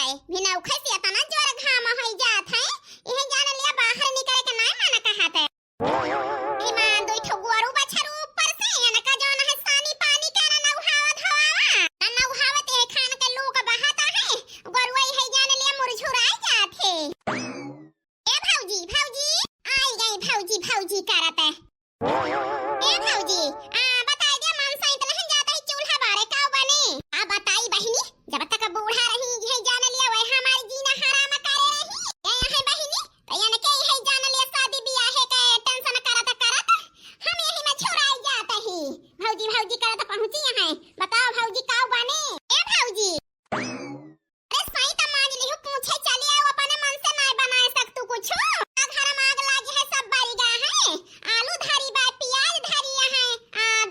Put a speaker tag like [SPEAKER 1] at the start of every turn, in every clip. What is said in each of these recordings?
[SPEAKER 1] जाए बिना उखे से तना जोर घाम होई जात है। यही जान लिया बाहर निकले के ना माना कहत है। ईमान दो ठो गोरू बछरू ऊपर से अनका जोन है सानी पानी के ना नहावत हवा ना नहावत है खान के लोग बहाता है गोरुआ यही जान लिया मुरझुराई जात है। ए भौजी भौजी आई गई भौजी भौजी करत है। ए भौजी बताई दे मन सहित नहीं जाता है चूल्हा बारे का बने आ बताई बहिनी जब तक बूढ़ा रही है जान लिया वह हमारी जीना हराम करे रही ये है बहिनी तो यानी के है जान लिया शादी ब्याह है के टेंशन करत हम यही में छुड़ाई जात ही भौजी भौजी करत पहुंची है। बताओ भौजी का बने। ए भौजी अरे सही त मांग लियो पूछे चली आओ अपने मन से नहीं बना सकतू कुछ घर में आग लागी है सब बारी गा है आलू धारी बा प्याज धारी है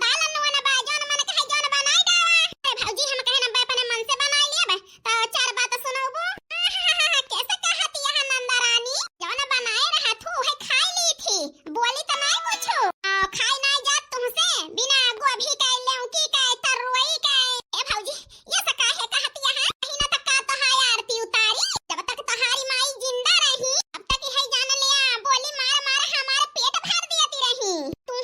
[SPEAKER 1] दाल नवन बा जोन मन कहे जोन बनाई दावा भौजी हम कहे ना अपने मन से बनाई लिया तो चार बात सुनोबू कैसे कहती है नंदा रानी जोन बनाए रहा थू है खाई ली थी बोली तो नहीं कुछ खाई नहीं जात तुमसे बिना गोभी के लौकी के तरुई के। ए भौजी ये सब काहे कहती है महीना तक का तो हाय आरती उतारी जब तक तुम्हारी माई जिंदा रही अब तक है जान लिया बोली मार मार हमारे पेट भर देती रही तू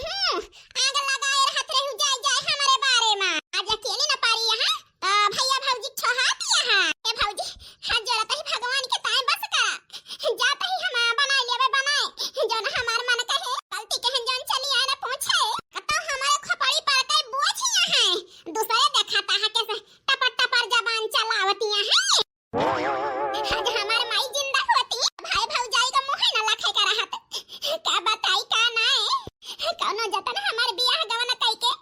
[SPEAKER 1] आग लगाए रहत रहू जाय जाय हमारे बारे में आज अकेली न पारी यहां भैया भौजी छोहाती यहां। ए भौजी हाथ जोड़त ही भगवान के ताए बस करा जात ही हम बनाई लेबे बनाए जोन हमार मन कहे गलती कहन जोन चली आए ना पूछे कतो हमारे खपड़ी पर के बोझ है दूसरे दिखाता है कैसे टपर टपर जबान चलावती है। आज हमार माई जिंदा होती भाई भौजाई का मुंह न लखे का रहत का बताई का नाए कौनो जतन हमार बियाह गवन कई के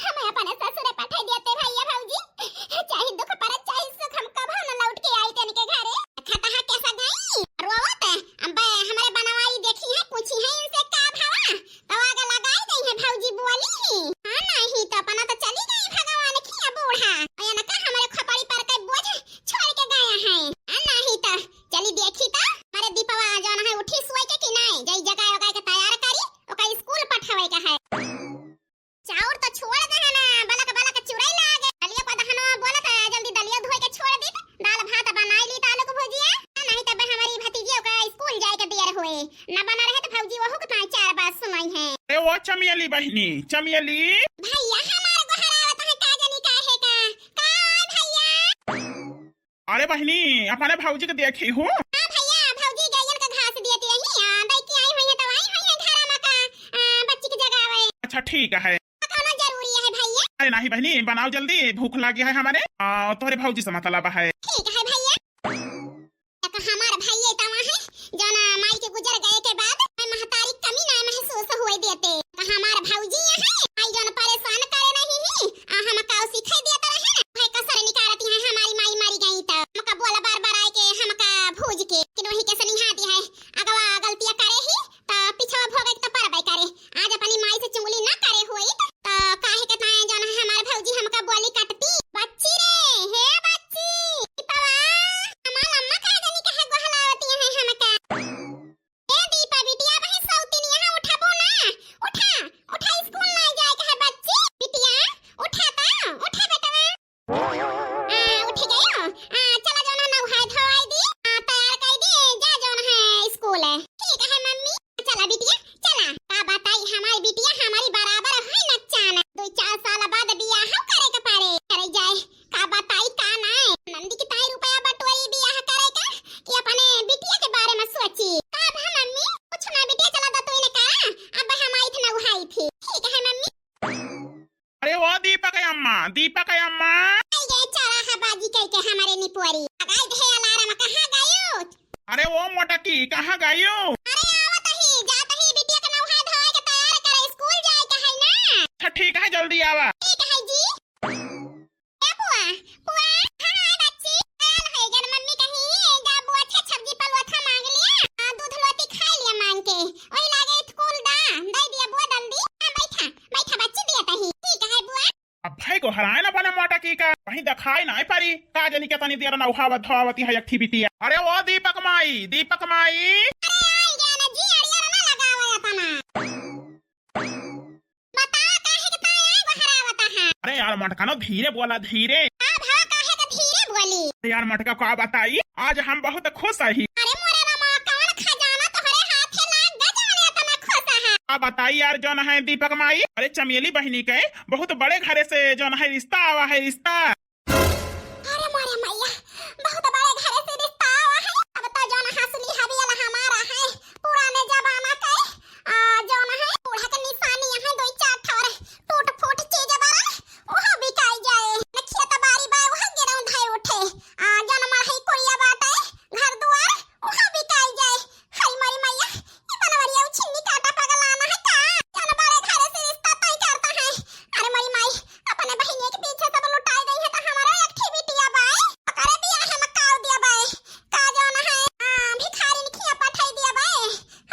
[SPEAKER 1] हम अपने ससुरे पठा देते भैया भौजी चाहे दुख पर चाहे सुख हम कभी न लौट के आई तन के घरे खाता है कैसा गई रोवत अबे हमारे बनवाई देखी है पूछी है इनसे का भावा तो आग लगाई गई है भौजी बोली ही हां नहीं तो अपना तो चली गई भगवान की बूढ़ा या न का हमारे खपड़ी पर के बोझ छोड़ के गया है नहीं तो चली देखी तो हमारे दीपवा जाना है उठी सोई के कि नहीं जई जगह वगैरह के तैयार करी ओका स्कूल पठावे का है चाउर तो छोड़ दे है ना बलक बलक चुराई लागे दलिया को दहनो बोलत है जल्दी दलिया धोए के छोड़ दी दाल भात बनाई ली आलू को भुजिया नहीं तब हमारी भतीजी का स्कूल जाए के देर होए न बना रहे तो भौजी वहु के चार बात सुनाई है।
[SPEAKER 2] ए वो चमियली बहनी चमियली
[SPEAKER 1] भैया हमारे को हरावत है का जनी काहे का ओए भैया।
[SPEAKER 2] अरे बहनी अपने भौजी के देखी हूं
[SPEAKER 1] हां भैया भौजी गैयन का घास देती रही दई की आई हुई है दवाई हुई है घर में का बच्ची की जगह आवे।
[SPEAKER 2] अच्छा ठीक है
[SPEAKER 1] खाना जरूरी है भैया।
[SPEAKER 2] अरे नहीं बहनी बनाओ जल्दी भूख लगी है हमारे तोरे भौजी से मतलब है।
[SPEAKER 1] ठीक है भैया तो हमार भैया तवा है जोना माई के गुजर गए के बाद महतारी कमी ना महसूस होए देते हमार भौजी है आई जोन परेशान करे नहीं ही हम का सिखाई देता रहे भाई कसर निकालती है हमारी माई मारी गई तो हमका बोला बार बार आए के हमका भूज के कि वही कैसे निहाती है अगवा गलतियां करे ही तो पीछवा भोगे तो परबे करे आज अपनी माई से चुगली ना करे होई तो काहे के ताए जोन हमार भौजी हमका बोली कटती बच्ची रे हे बच्ची पवा हमार अम्मा का जनी कहे गोहलावती है हमका ए दीपा बिटिया भाई सौतीन यहां उठाबो ना उठा उठा स्कूल ना जाए कहे बच्ची बिटिया उठाता उठा बेटवा उठ गयो चला जाना नहाय धोई दी तैयार कर दी जा जाना है स्कूल है। ठीक है मम्मी चला बिटिया चला का बताई हमारी बिटिया हमारी बराबर है न चान 2-4 साल बाद बियाह करे के पारे करे जाए का बताई का ना नंदी की ताई रुपया बटोरी बियाह करे का कि अपने बिटिया के बारे में सोची का भा मम्मी कुछ ना बिटिया चला दा तू ने का अब हम आई थी ना उहाई थी। ठीक है मम्मी।
[SPEAKER 2] अरे वो दीपक अम्मा
[SPEAKER 1] आई गए चारा है बाजी कह के हमारे निपुरी लगाई दे अलार्म कहां गयो।
[SPEAKER 2] अरे वो मोटकी कहां गयो।
[SPEAKER 1] अरे आवत ही जात ही बिटिया के नहाय धोए के तैयार करे स्कूल जाए के है ना।
[SPEAKER 2] अच्छा ठीक है जल्दी आवा।
[SPEAKER 1] ठीक है जी ए बुआ बुआ हां बच्ची आल है गन मम्मी कहीं जा बुआ अच्छा सब्जी पलवा मांग लिया दूध लोटी खा लिया मांग के ओई लागे स्कूल दा दे दिया बुआ जल्दी बैठा बैठा बच्ची दिया तही। ठीक है बुआ
[SPEAKER 2] अब भाई को हराए ना बने मोटकी का वहीं दिखाई नहीं पारी का जनी के तनी देर नौहावत धोवती है एक्टिविटी। अरे वो दीपक माई
[SPEAKER 1] अरे आई गया ना जी अड़िया ना लगावा तना बता काहे के ताए गो हरावता है।
[SPEAKER 2] अरे यार मटका नो धीरे बोला धीरे
[SPEAKER 1] हां भा काहे के धीरे बोली
[SPEAKER 2] यार मटका का बताई आज हम बहुत खुश ही।
[SPEAKER 1] अरे मोरे रामा कौन खजाना तोहरे हाथे लाग गजाने तना खुश है।
[SPEAKER 2] अब बताइए यार जो है दीपक माई, अरे चमेली बहनी के बहुत बड़े घरे से जो है रिश्ता आवा है, रिश्ता।
[SPEAKER 1] अरे मोरे मैया बहुत बड़े घरे से रिश्ता आवा है। अब तो जो हसली हवेला हमारा है पुराने जमाना का जो है बूढ़ा के निशानी है दो चार ठोर टूट फूट चीज बारा ओह बिकाई जाए नखिया त बारी बा ओह गिरौ धाय उठे जन मरही कोरिया बाटे घर दुआर ओह बिकाई जाए। हाय मरी मैया ई बनवरिया छिन्नी काटा पगलाना है का जन बड़े घरे से रिश्ता तय करता है। अरे मरी माई अपने बहिनी के पीछे सब लुटाई गई है तो हमारा एक्टिविटी बाय करे दिया है मकाव दिया बाय का जन है भिखारी निखिया पठाई दिया बाय।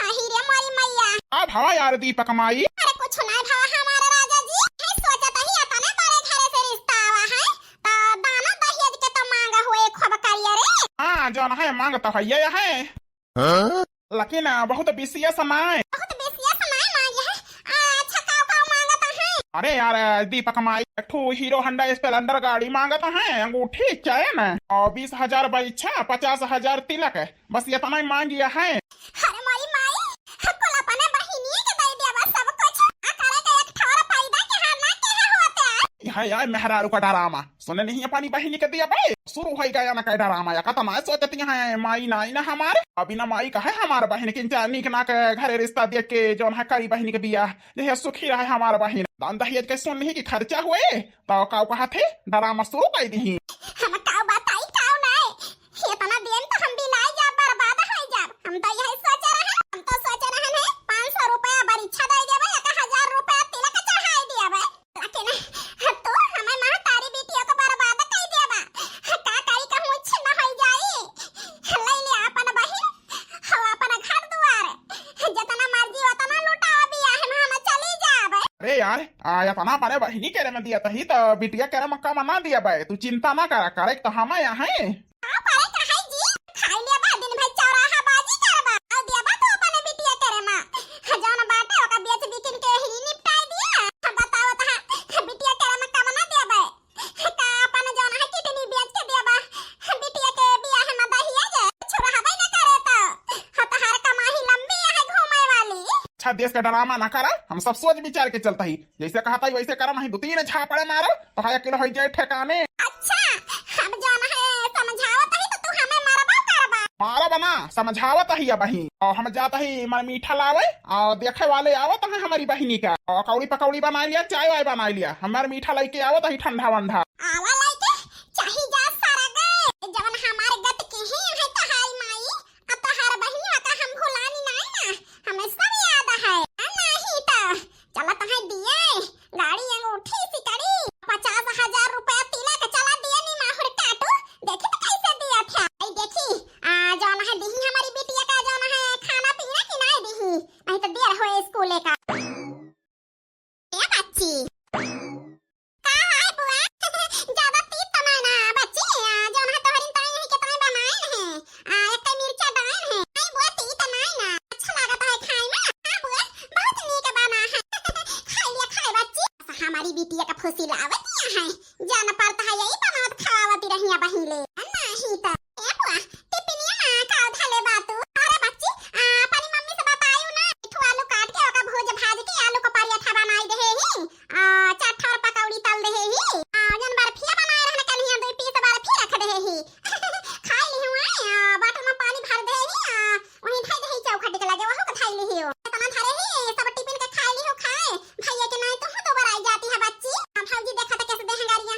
[SPEAKER 1] हाही रे मरी मैया
[SPEAKER 2] अब हवा यार दीपक माई।
[SPEAKER 1] अरे कुछ नहीं भावा हमारा राजा जी है सोचत ही आता ना बड़े घरे से रिश्ता आवा है तो दाना दहेज के तो मांगा हुए खब करिया रे।
[SPEAKER 2] हाँ जो है मांग तो है लेकिन बहुत विशेष समय।
[SPEAKER 1] बहुत बेसिया समय मांगे है अच्छा काव काव मांगता है।
[SPEAKER 2] अरे यार दीपक माई एक ठो हीरो होंडा स्प्लेंडर गाड़ी मांगता है, अंगूठी चैन और 20,000 इच्छा 50,000 तिलक, बस इतना ही मांगिया है।
[SPEAKER 1] अरे मरी माई कोला पने बहिनी के दे दिया बस सब कुछ करे के एक ठोर पैदा के हां ना के होते
[SPEAKER 2] है यार मेहरारू का डरामा सुने नहीं अपनी बहिनी के दिया भाई शुरू हो गया ना का डरामा या कतना सोचती है माई नाई ना हमारे अभी ना माई का है हमारा बहन की निक ना के घरे रिश्ता देख के जो है कई बहनी के बिया जैसे सुखी रहे हमारा बहन दान दहेज के सुन ली कि खर्चा हुए तो काव कहा थे डरामा शुरू कर दी।
[SPEAKER 1] हम काव बताई काव नहीं ये तना देन तो हम भी लाई जा बर्बाद हो जा। हम तो यही सोच रहे हैं हम तो सोच रहे हैं 500 रुपया बरीक्षा दे देबे 1000 रुपया तिलक चढ़ाई देबे लेकिन तो हमें महतारी बेटियों को बर्बाद कर देबा का करी का मुछ न हो जाई ले ले अपन बहिन हो अपन घर दुआर जितना मर्जी उतना लुटावा बिया हम चली जाबे।
[SPEAKER 2] अरे यार आया तना पाने बहिनी के में दिया तही तो बिटिया के मक्का मना दिया भाई तू चिंता ना करा करे तो हम यहाँ है
[SPEAKER 1] पारे कहाई जी खाई ले बा दिन भर चौराहा बाजी करबा और दिया बा तो अपने बिटिया करे मां जौन बाटे ओका बेच बिकिन के ही निपटाई दिया। हम बताओ ता बिटिया करे में का बना दिया बा का अपन जौन है किडनी बेच के दिया बा बिटिया के बियाह में दहिया जे छोरा हबै न करे तो हतहार कमाई लंबी है घूमे वाली।
[SPEAKER 2] अच्छा देश का डरामा ना करा हम सब सोच विचार के चलता ही जैसे कहा था वैसे करा नहीं 2-3 झापड़े मारो तो है किलो हो जाए ठिकाने।
[SPEAKER 1] अच्छा हम जौन है समझावत ही तो तू हमें मारबा करबा
[SPEAKER 2] मारा बना समझावत ही बहिन और हम जाता ही मन मीठा लावे और देखे वाले आवत है हमारी बहिनी का और कौड़ी पकौड़ी बना लिया चाय वाय बना लिया हमारे मीठा लेके आवत ही ठंडा वंडा
[SPEAKER 1] आवा लाइके चाही जा सारा गए जवन हमारे गत के ही है तहाई माई अब तहार बहिनी का हम भुलानी नहीं ना हमें सब याद है नहीं तो चला तहां दिए गाड़ी अंगूठी सिकड़ी 50,000 रुपया तिलक चला दिए नी माहुर काटू देखी तो कैसे दिया था आई देखी जवन है दिही हमारी बिटिया का जवन है खाना पीना कि नहीं दिही नहीं तो देर होए स्कूले का ए बच्ची का है बुआ ज्यादा तीत तो नहीं ना बच्ची जवन है तोहरी ताई है कितना बनाए हैं एक मिर्चा डाल है नहीं बुआ तीत नहीं ना अच्छा लगता है खाए में हां बुआ बहुत नीक बना है खाई लिया खाए बच्ची हमारी बिटिया का फुसी लावत है जान पड़ता है यही बनावत खावती रहिया बहिले नहीं तो ए बुआ टिपिनिया ना खाओ धले बातू अरे बच्ची अपनी मम्मी से बताइयो ना मिठू आलू काट के ओका भूज भाज के आलू को पराठा बनाई दे ही चाट और पकौड़ी तल दे ही जन बर्फिया बनाए रहना कन्हिया दो पीस बर्फी रख दे ही खाई ली हुआ बाटल में पानी भर दे ही वहीं धई दे ही चौखट के लगे वहु को खाई ली हो तना धरे ही सब टिफिन के खाई ली हो खाए भैया के नहीं तो दोबारा आई जाती है बच्ची भौजी देखा तो कैसे देहंगारियां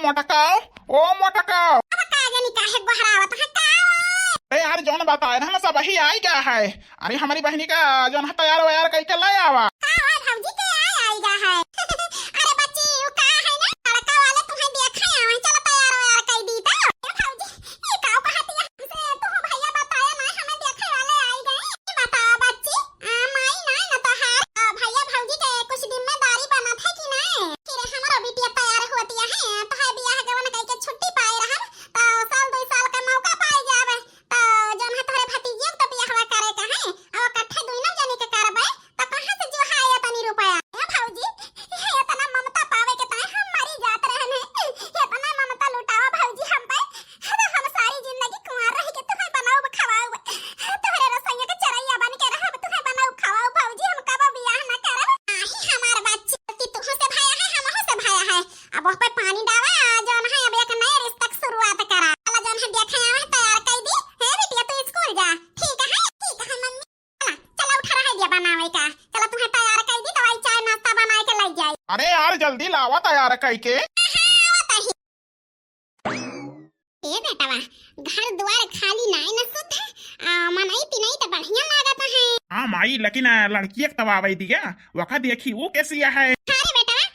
[SPEAKER 2] मोटकाओ, ओ मोटकाओ।
[SPEAKER 1] अब का जानी काहे गोहरावत है का?
[SPEAKER 2] अरे यार जौन बताए ना हम सब ही आई क्या है। अरे हमारी बहनी का जौन तैयार वैयार कई के ले आवा।
[SPEAKER 1] भौजी के आएगा है। अरे बच्ची वो का है ना लड़का वाले तुम्हें देखा है वहीं चलो तैयार वैयार कर दी तो भौजी ये का कहती है से तो भैया बताया ना हमें देखे वाले आई गए बता बच्ची माई ना न तो हार भैया भौजी के कुछ जिम्मेदारी बना था कि नहीं फिर हमारा बिटिया तैयार होती है तो है बियाह गवन कई के छुट्टी पाए रहा तो साल 2 साल का मौका पाए जावे तो जौन है तोरे भतीजे तो बियाहवा करे का है और इकट्ठे दुइनो जने के करबे तो कहां से जो है इतनी रुपया ए भौजी इतना ममता पावे के ताए हम मरी जात रहने इतना ममता लुटावा भौजी हम पे हम सारी जिंदगी कुंवार रह के तुम्हें बनाऊ खवाऊ तोरे रसोइया के चरैया बन के रहब तुम्हें बनाऊ खवाऊ भौजी हम कब बियाह न करब आही हमार बच्ची कि तुह से भाया है हमहु से भाया है अब ओह पे पानी डावा जौन है अब एक नया रिश्ता की शुरुआत करा वाला जौन है देखे आवे तैयार कर दी है बिटिया तू स्कूल जा ठीक है मम्मी चला उठा रहा दिया बनावे का चला तुम्हें तैयार कर दी तो आई चाय नाश्ता बना के ले जाई
[SPEAKER 2] अरे यार जल्दी लावा तैयार कई के।
[SPEAKER 1] ए बेटावा घर द्वार खाली नाई न सुध मनाई पिनाई तो बढ़िया लागत है।
[SPEAKER 2] हाँ माई लेकिन लड़की एक तबावे दिया वका देखी वो कैसी है।
[SPEAKER 1] अरे बेटावा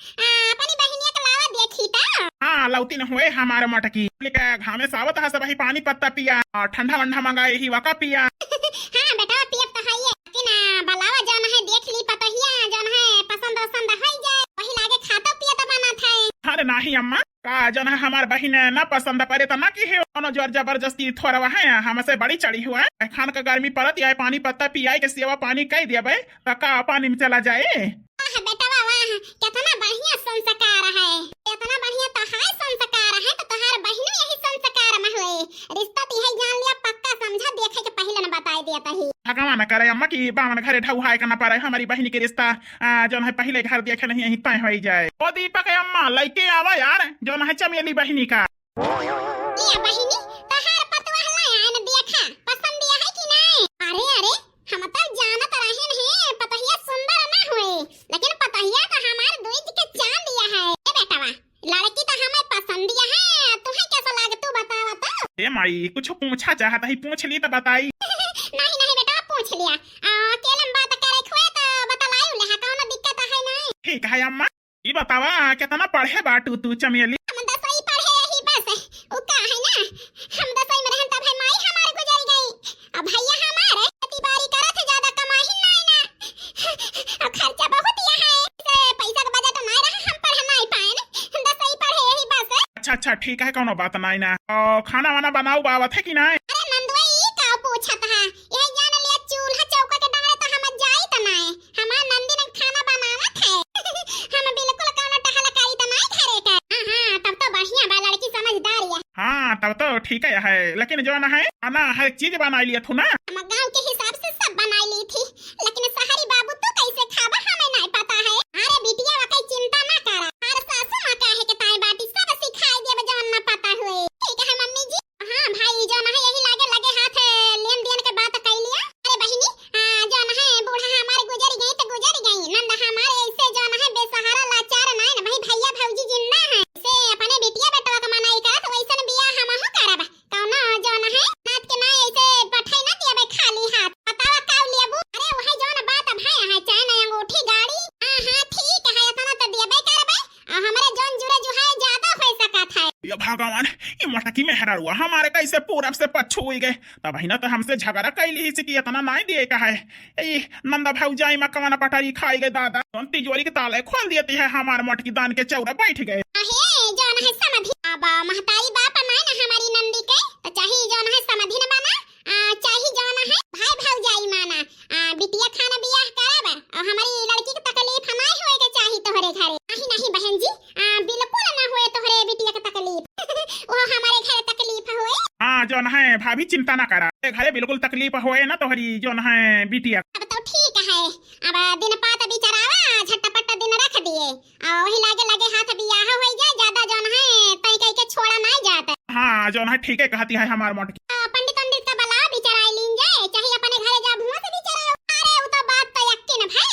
[SPEAKER 1] अपनी बहनिया के लावा देखी ता
[SPEAKER 2] हाँ लौती न हुए हमारे मटकी घामे सावत है सब ही पानी पत्ता पिया और ठंडा वंडा मंगाए ही वका पिया।
[SPEAKER 1] हाँ बेटा पियब तो है लेकिन बलावा जौन है देख ली पतहिया जौन है पसंद वसंद है जाए वही लागे खाता पिया तो बना था।
[SPEAKER 2] अरे नहीं अम्मा का जन है हमार बहन न पसंद पड़े तो ना की है जोर जबरदस्ती थोड़ा है हमसे बड़ी चढ़ी हुआ है खान का गर्मी पड़त या पानी पत्ता पियाई के सेवा पानी कह दिया भाई तो का पानी में चला जाए।
[SPEAKER 1] बेटा वाह कितना बढ़िया संस्कार है कितना बढ़िया तो है संस्कार है तो तोहार बहन यही संस्कार में हुए रिश्ता तो यही जान लिया पक्का समझा देखे के पहले न बताई दिया तही
[SPEAKER 2] भगवान करे अम्मा की बामन घरे ढौहाय करना पड़े हमारी बहन के रिश्ता जो है पहले घर देखे नहीं यही तय हो जाए। ओ दीपक अम्मा लइके आवा यार जो है चमेली बहनी का
[SPEAKER 1] ये बहनी तोहार पतवा लाया न देखा पसंद दिया है कि नहीं। अरे अरे हम तो जानत रहे नहीं पतहिया सुंदर ना हुए लेकिन पतहिया तो हमारे दुई के चांद दिया है। ए बेटावा लड़की तो हमें पसंद दिया है तुम्हें कैसा लागे तू बतावा तो।
[SPEAKER 2] ए माई कुछ पूछा चाहता ही पूछ ली तो बताई।
[SPEAKER 1] नहीं बेटा पूछ लिया केलम बात करे खोए तो बतलायू ले कौनो दिक्कत है नहीं।
[SPEAKER 2] ठीक है अम्मा ये बतावा कितना पढ़े बाटू तू चमेली।
[SPEAKER 1] हम 10वीं पढ़े यही बस ओ का है ना हम 10वीं में रहन तब है माई हमारे गुजर गई अब भैया हमारे खेती बाड़ी करत है ज्यादा कमाई नहीं ना और खर्चा बहुत ही है से पैसा का बजट नहीं रहा हम पढ़ नहीं पाए ना 10वीं पढ़े यही बस।
[SPEAKER 2] अच्छा ठीक है कोनो बात नहीं ना खाना वाना बनाऊ बावत है कि नहीं।
[SPEAKER 1] अरे नंदुआ ये का पूछत है यही जान लिया चूल्हा चौका के डाले तो हम जाई त नहीं हमार नंदी ने खाना बनावत है हम बिल्कुल कोनो टहलकाई त नहीं घरे का। हां तब तो बढ़िया बा लड़की समझदार है।
[SPEAKER 2] हाँ तब तो ठीक है लेकिन जो है खाना हर चीज बना लिया थू ना।
[SPEAKER 1] हम गांव के हिसाब से सब बना ली थी लेकिन शहरी बाबू तो कैसे खाबा हमें नहीं पता है। अरे बिटिया वा कई चिंता ना करा हर सासू मां कहे के ताई बाटी सब सिखाई देब जौन ना पता हुए। ठीक है मम्मी जी। हां भाई जो ना यही लगे हाथ लेन देन के बात कर लिया। अरे बहिनी जो ना बूढ़ा हमारे गुजर गई नंद हमारे ऐसे जो ना बेसहारा लाचार नहीं ना भाई भैया भौजी जिंदा है से अपने बिटिया बेटवा का मनाई करत वैसन बियाह हम हो करब कौनो जो ना नाच के नहीं ऐसे पठाई ना दिया खाली हाथ बतावा का लेबू। अरे वही जो ना बात भाई है चाहे ना अंगूठी गाड़ी हां ठीक है इतना तो देबे करबे हमारे जोन जुड़े जो है ज्यादा हो सकत है।
[SPEAKER 2] ये भगवान ये मटकी में हरा हुआ हमारे कैसे पूरब से पछू हुई गए तब ही ना तो हमसे झगड़ा कैली ही कि इतना नहीं दिए का है। ये नंदा भौजाई मकवाना पटारी खाई गए दादा तिजोरी के ताले खोल देती है हमारे मटकी दान के चौरा बैठ गए।
[SPEAKER 1] जो ना समझी अब महतारी बाप नहीं ना हमारी नंदी के तो चाहिए जो ना समझी न बना चाहिए जो ना भाई भौजाई माना बिटिया खाना बियाह करब और हमारी लड़की के तकलीफ नहीं होए के चाहिए तोहरे घरे। नहीं बहन जी बिल्कुल ना होए तोहरे बिटिया के तकलीफ वो हमारे घरे तकलीफ होए।
[SPEAKER 2] हाँ जो है भाभी चिंता ना करा घरे बिल्कुल तकलीफ होए ना तोहरी जो है बिटिया।
[SPEAKER 1] अब तो ठीक है अब दिन पात बिचारावा झटपट दिन रख दिए और वही लागे हाथ बियाह हो जाए ज्यादा जो है तई कई के छोड़ा नहीं जाता।
[SPEAKER 2] हाँ जो है ठीक है कहती है हमार मटकी।
[SPEAKER 1] पंडित का बला बिचारा लीन जाए चाहिए अपने घरे जा भूत बिचारा। अरे वो तो बात तो यक्की न भाई